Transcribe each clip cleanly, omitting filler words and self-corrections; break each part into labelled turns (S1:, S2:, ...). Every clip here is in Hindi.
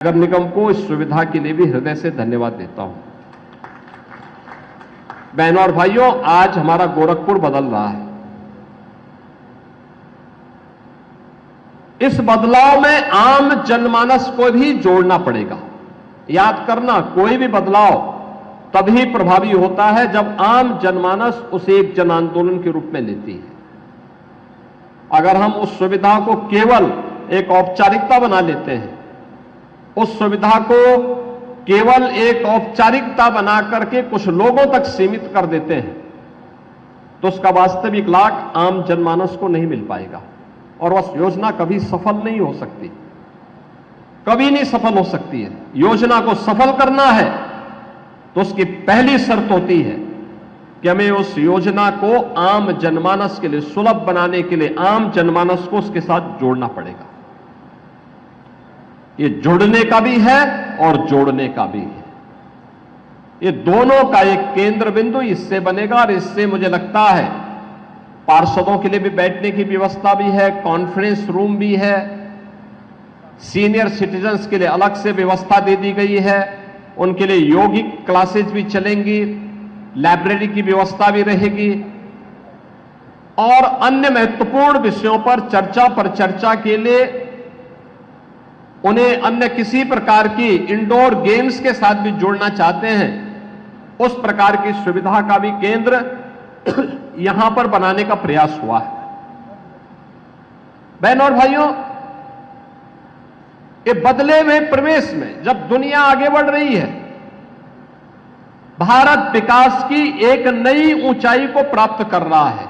S1: नगर निगम को इस सुविधा के लिए भी हृदय से धन्यवाद देता हूं। बहनों और भाइयों, आज हमारा गोरखपुर बदल रहा है। इस बदलाव में आम जनमानस को भी जोड़ना पड़ेगा। याद करना, कोई भी बदलाव तभी प्रभावी होता है जब आम जनमानस उसे एक जन आंदोलन के रूप में लेती है। अगर हम उस सुविधा को केवल एक औपचारिकता बना लेते हैं, उस सुविधा को केवल एक औपचारिकता बना करके कुछ लोगों तक सीमित कर देते हैं, तो उसका वास्तविक लाभ आम जनमानस को नहीं मिल पाएगा और वह योजना कभी सफल नहीं हो सकती, कभी नहीं सफल हो सकती है। योजना को सफल करना है तो उसकी पहली शर्त होती है कि हमें उस योजना को आम जनमानस के लिए सुलभ बनाने के लिए आम जनमानस को उसके साथ जोड़ना पड़ेगा। ये जुड़ने का भी है और जोड़ने का भी है। ये दोनों का एक केंद्र बिंदु इससे बनेगा और इससे मुझे लगता है पार्षदों के लिए भी बैठने की व्यवस्था भी है, कॉन्फ्रेंस रूम भी है, सीनियर सिटीजन्स के लिए अलग से व्यवस्था दे दी गई है, उनके लिए योगिक क्लासेज भी चलेंगी, लाइब्रेरी की व्यवस्था भी रहेगी और अन्य महत्वपूर्ण विषयों पर चर्चा के लिए उन्हें अन्य किसी प्रकार की इंडोर गेम्स के साथ भी जोड़ना चाहते हैं, उस प्रकार की सुविधा का भी केंद्र यहां पर बनाने का प्रयास हुआ है। बहनों और भाइयों, ये बदले हुए प्रवेश में जब दुनिया आगे बढ़ रही है, भारत विकास की एक नई ऊंचाई को प्राप्त कर रहा है।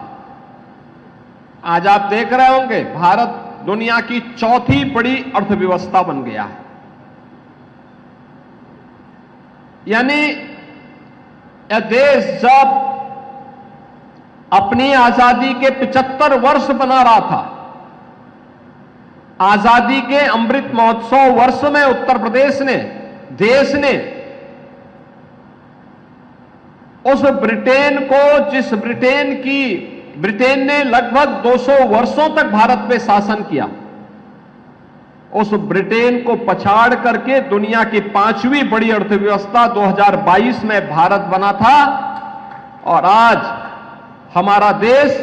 S1: आज आप देख रहे होंगे, भारत दुनिया की चौथी बड़ी अर्थव्यवस्था बन गया है। यानी यह देश जब अपनी आजादी के 75 वर्ष बना रहा था, आजादी के अमृत महोत्सव वर्ष में उत्तर प्रदेश ने, देश ने उस ब्रिटेन को, जिस ब्रिटेन ने लगभग 200 वर्षों तक भारत पे शासन किया, उस ब्रिटेन को पछाड़ करके दुनिया की 5वीं बड़ी अर्थव्यवस्था 2022 में भारत बना था और आज हमारा देश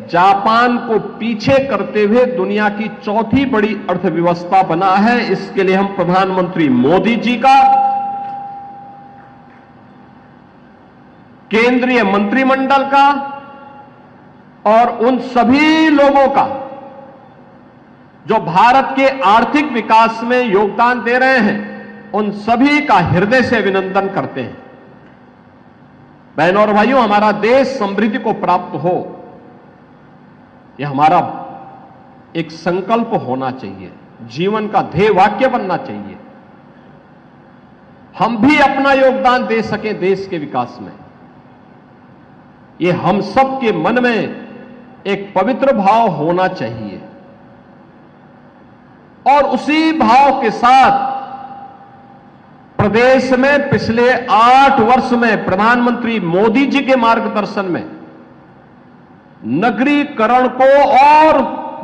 S1: जापान को पीछे करते हुए दुनिया की चौथी बड़ी अर्थव्यवस्था बना है। इसके लिए हम प्रधानमंत्री मोदी जी का, केंद्रीय मंत्रिमंडल का और उन सभी लोगों का जो भारत के आर्थिक विकास में योगदान दे रहे हैं, उन सभी का हृदय से अभिनंदन करते हैं। बहनों और भाइयों, हमारा देश समृद्धि को प्राप्त हो, यह हमारा एक संकल्प होना चाहिए, जीवन का ध्येय वाक्य बनना चाहिए। हम भी अपना योगदान दे सकें देश के विकास में, यह हम सब के मन में एक पवित्र भाव होना चाहिए और उसी भाव के साथ प्रदेश में पिछले 8 वर्ष में प्रधानमंत्री मोदी जी के मार्गदर्शन में नगरीकरण को और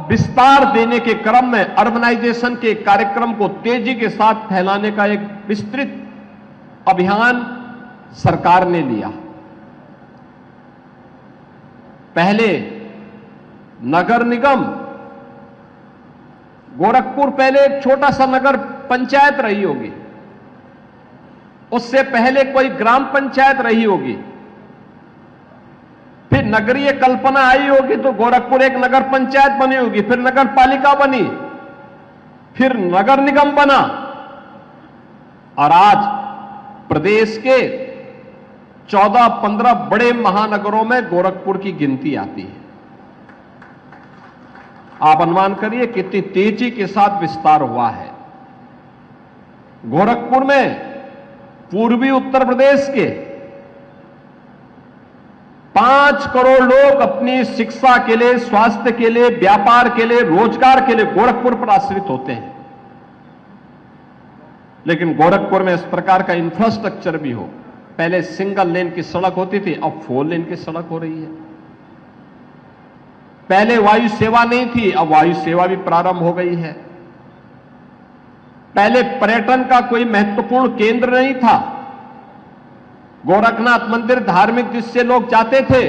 S1: विस्तार देने के क्रम में अर्बनाइजेशन के कार्यक्रम को तेजी के साथ फैलाने का एक विस्तृत अभियान सरकार ने लिया। पहले नगर निगम, गोरखपुर पहले एक छोटा सा नगर पंचायत रही होगी, उससे पहले कोई ग्राम पंचायत रही होगी, फिर नगरीय कल्पना आई होगी तो गोरखपुर एक नगर पंचायत बनी होगी, फिर नगर पालिका बनी, फिर नगर निगम बना और आज प्रदेश के 14-15 बड़े महानगरों में गोरखपुर की गिनती आती है। आप अनुमान करिए कितनी तेजी के साथ विस्तार हुआ है। गोरखपुर में पूर्वी उत्तर प्रदेश के 5 करोड़ लोग अपनी शिक्षा के लिए, स्वास्थ्य के लिए, व्यापार के लिए, रोजगार के लिए गोरखपुर पर आश्रित होते हैं। लेकिन गोरखपुर में इस प्रकार का इंफ्रास्ट्रक्चर भी हो, पहले सिंगल लेन की सड़क होती थी, अब 4 लेन की सड़क हो रही है। पहले वायु सेवा नहीं थी, अब वायु सेवा भी प्रारंभ हो गई है। पहले पर्यटन का कोई महत्वपूर्ण केंद्र नहीं था। गोरखनाथ मंदिर धार्मिक दृष्टि लोग जाते थे।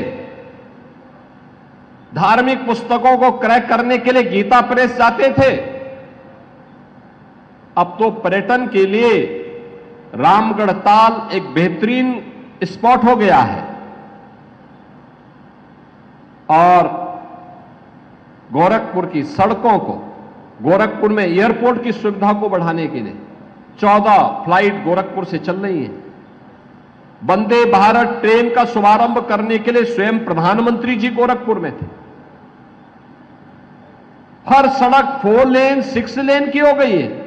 S1: धार्मिक पुस्तकों को क्रय करने के लिए गीता प्रेस जाते थे। अब तो पर्यटन के लिए रामगढ़ ताल एक बेहतरीन स्पॉट हो गया है और गोरखपुर की सड़कों को, गोरखपुर में एयरपोर्ट की सुविधा को बढ़ाने के लिए 14 फ्लाइट गोरखपुर से चल रही हैं। वंदे भारत ट्रेन का शुभारंभ करने के लिए स्वयं प्रधानमंत्री जी गोरखपुर में थे। हर सड़क 4 लेन 6 लेन की हो गई है।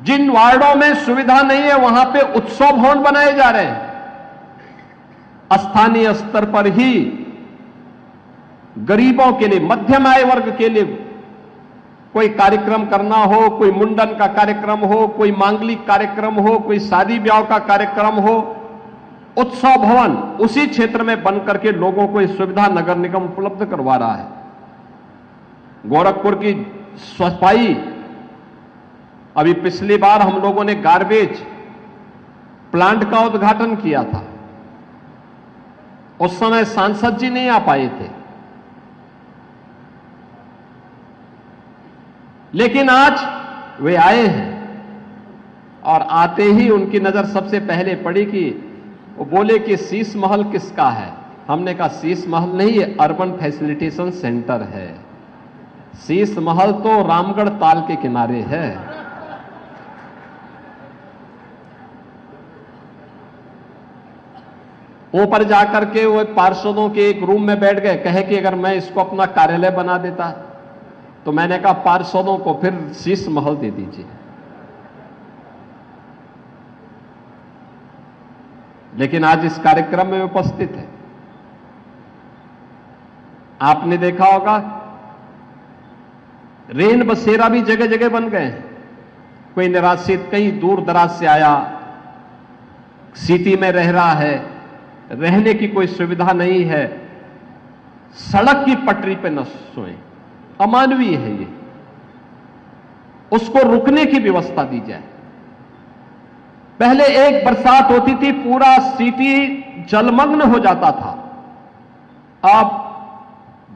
S1: जिन वार्डों में सुविधा नहीं है वहां पे उत्सव भवन बनाए जा रहे हैं। स्थानीय स्तर पर ही गरीबों के लिए, मध्यम आय वर्ग के लिए कोई कार्यक्रम करना हो, कोई मुंडन का कार्यक्रम हो, कोई मांगलिक कार्यक्रम हो, कोई शादी ब्याह का कार्यक्रम हो, उत्सव भवन उसी क्षेत्र में बन करके लोगों को यह सुविधा नगर निगम उपलब्ध करवा रहा है। गोरखपुर की सफाई, अभी पिछली बार हम लोगों ने गार्बेज प्लांट का उद्घाटन किया था। उस समय सांसद जी नहीं आ पाए थे, लेकिन आज वे आए हैं और आते ही उनकी नजर सबसे पहले पड़ी कि वो बोले कि शीश महल किसका है। हमने कहा शीश महल नहीं, ये अर्बन फैसिलिटेशन सेंटर है। शीश महल तो रामगढ़ ताल के किनारे है। ऊपर जाकर के वो पार्षदों के एक रूम में बैठ गए, कहे कि अगर मैं इसको अपना कार्यालय बना देता, तो मैंने कहा पार्षदों को फिर शीश महल दे दीजिए। लेकिन आज इस कार्यक्रम में उपस्थित है। आपने देखा होगा रेन बसेरा भी जगह जगह बन गए हैं। कोई निराश्रित कहीं दूर दराज से आया, सिटी में रह रहा है, रहने की कोई सुविधा नहीं है, सड़क की पटरी पे न सोए, अमानवीय है ये। उसको रुकने की व्यवस्था दी जाए। पहले एक बरसात होती थी, पूरा सिटी जलमग्न हो जाता था। अब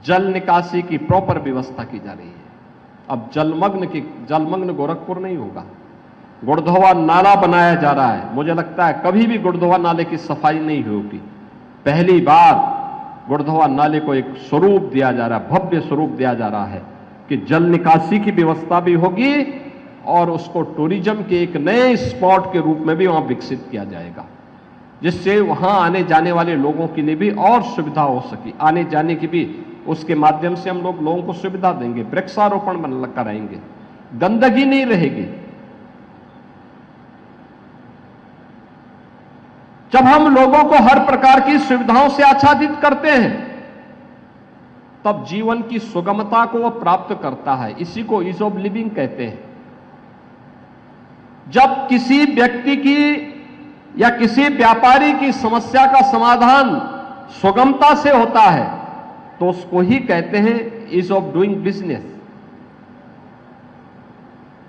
S1: जल निकासी की प्रॉपर व्यवस्था की जा रही है। अब जलमग्न गोरखपुर नहीं होगा। गुड़धोवा नाला बनाया जा रहा है। मुझे लगता है कभी भी गुड़धोवा नाले की सफाई नहीं होगी। पहली बार गुड़धोवा नाले को एक स्वरूप दिया जा रहा है, भव्य स्वरूप दिया जा रहा है कि जल निकासी की व्यवस्था भी होगी और उसको टूरिज्म के एक नए स्पॉट के रूप में भी वहां विकसित किया जाएगा, जिससे वहां आने जाने वाले लोगों के लिए भी और सुविधा हो सके। आने जाने की भी उसके माध्यम से हम लोगों को सुविधा देंगे। वृक्षारोपण कराएंगे, गंदगी नहीं रहेगी। जब हम लोगों को हर प्रकार की सुविधाओं से आच्छादित करते हैं, तब जीवन की सुगमता को वह प्राप्त करता है। इसी को ईज ऑफ लिविंग कहते हैं। जब किसी व्यक्ति की या किसी व्यापारी की समस्या का समाधान सुगमता से होता है, तो उसको ही कहते हैं ईज ऑफ डूइंग बिजनेस।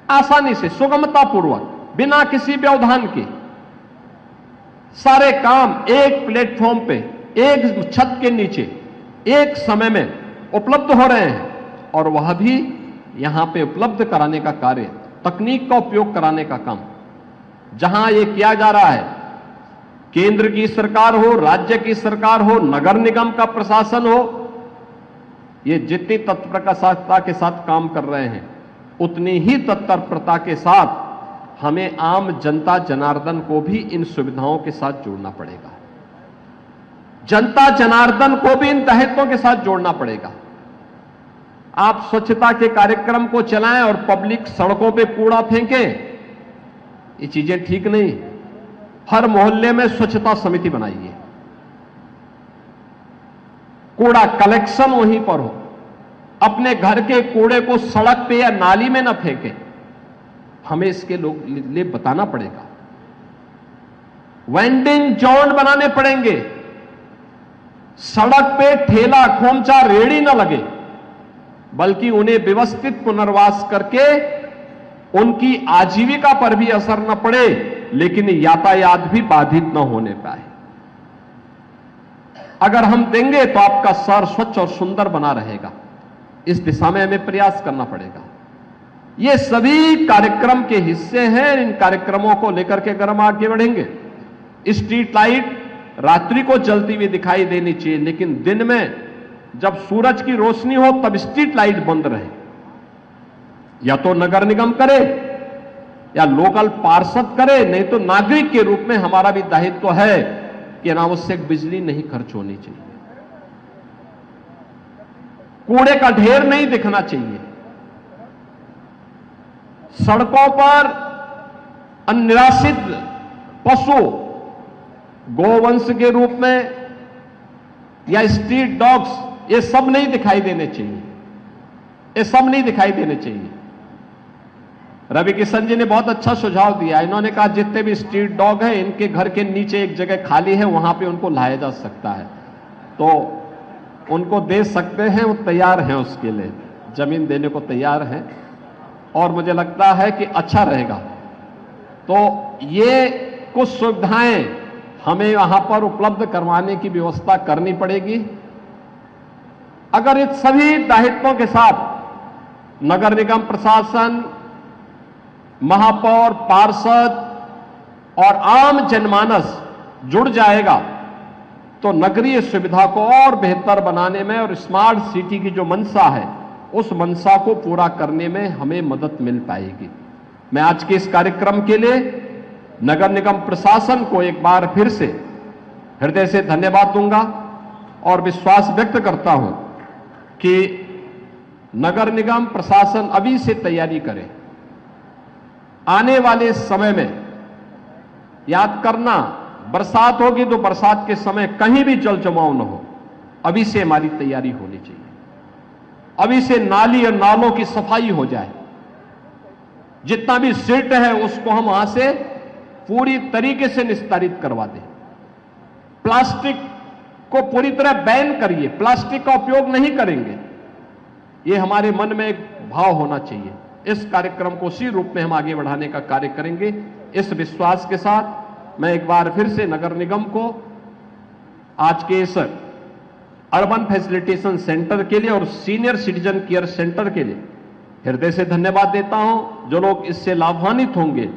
S1: आसानी से, सुगमता पूर्वक, बिना किसी व्यवधान के सारे काम एक प्लेटफॉर्म पे, एक छत के नीचे, एक समय में उपलब्ध हो रहे हैं। और वह भी यहां पे उपलब्ध कराने का कार्य, तकनीक का उपयोग कराने का काम जहां यह किया जा रहा है, केंद्र की सरकार हो, राज्य की सरकार हो, नगर निगम का प्रशासन हो, ये जितनी तत्परता के साथ काम कर रहे हैं, उतनी ही तत्परता के साथ हमें आम जनता जनार्दन को भी इन सुविधाओं के साथ जोड़ना पड़ेगा। जनता जनार्दन को भी इन दायित्वों के साथ जोड़ना पड़ेगा। आप स्वच्छता के कार्यक्रम को चलाएं और पब्लिक सड़कों पे कूड़ा फेंके, ये चीजें ठीक नहीं। हर मोहल्ले में स्वच्छता समिति बनाइए, कूड़ा कलेक्शन वहीं पर हो। अपने घर के कूड़े को सड़क पे या नाली में न फेंके, हमें इसके लिए बताना पड़ेगा। वेंडिंग जोन बनाने पड़ेंगे, सड़क पे ठेला खोमचा रेड़ी न लगे, बल्कि उन्हें व्यवस्थित पुनर्वास करके उनकी आजीविका पर भी असर न पड़े, लेकिन यातायात भी बाधित न होने पाए। अगर हम देंगे तो आपका शहर स्वच्छ और सुंदर बना रहेगा। इस दिशा में हमें प्रयास करना पड़ेगा। ये सभी कार्यक्रम के हिस्से हैं। इन कार्यक्रमों को लेकर के अगर हम आगे बढ़ेंगे, स्ट्रीट लाइट रात्रि को जलती हुई दिखाई देनी चाहिए, लेकिन दिन में जब सूरज की रोशनी हो तब स्ट्रीट लाइट बंद रहे। या तो नगर निगम करे या लोकल पार्षद करे, नहीं तो नागरिक के रूप में हमारा भी दायित्व है कि अनावश्यक बिजली नहीं खर्च होनी चाहिए, कूड़े का ढेर नहीं दिखना चाहिए, सड़कों पर अनिराश्रित पशु गोवंश के रूप में या स्ट्रीट डॉग्स, ये सब नहीं दिखाई देने चाहिए, ये सब नहीं दिखाई देने चाहिए। रवि किशन जी ने बहुत अच्छा सुझाव दिया। इन्होंने कहा जितने भी स्ट्रीट डॉग हैं, इनके घर के नीचे एक जगह खाली है, वहां पे उनको लाया जा सकता है, तो उनको दे सकते हैं, वो तैयार हैं उसके लिए, जमीन देने को तैयार हैं, और मुझे लगता है कि अच्छा रहेगा। तो ये कुछ सुविधाएं हमें वहां पर उपलब्ध करवाने की व्यवस्था करनी पड़ेगी। अगर इन सभी दायित्वों के साथ नगर निगम प्रशासन, महापौर, पार्षद और आम जनमानस जुड़ जाएगा तो नगरीय सुविधा को और बेहतर बनाने में और स्मार्ट सिटी की जो मंशा है, उस मंशा को पूरा करने में हमें मदद मिल पाएगी। मैं आज के इस कार्यक्रम के लिए नगर निगम प्रशासन को एक बार फिर से हृदय से धन्यवाद दूंगा और विश्वास व्यक्त करता हूं कि नगर निगम प्रशासन अभी से तैयारी करे। आने वाले समय में याद करना, बरसात होगी तो बरसात के समय कहीं भी जल जमाव न हो, अभी से हमारी तैयारी होनी चाहिए। अभी से नाली और नालों की सफाई हो जाए, जितना भी सिल्ट है उसको हम वहां से पूरी तरीके से निस्तारित करवा दें। प्लास्टिक को पूरी तरह बैन करिए, प्लास्टिक का उपयोग नहीं करेंगे, ये हमारे मन में एक भाव होना चाहिए। इस कार्यक्रम को उसी रूप में हम आगे बढ़ाने का कार्य करेंगे। इस विश्वास के साथ मैं एक बार फिर से नगर निगम को आज के इस अर्बन फैसिलिटेशन सेंटर के लिए और सीनियर सिटीजन केयर सेंटर के लिए हृदय से धन्यवाद देता हूं। जो लोग इससे लाभान्वित होंगे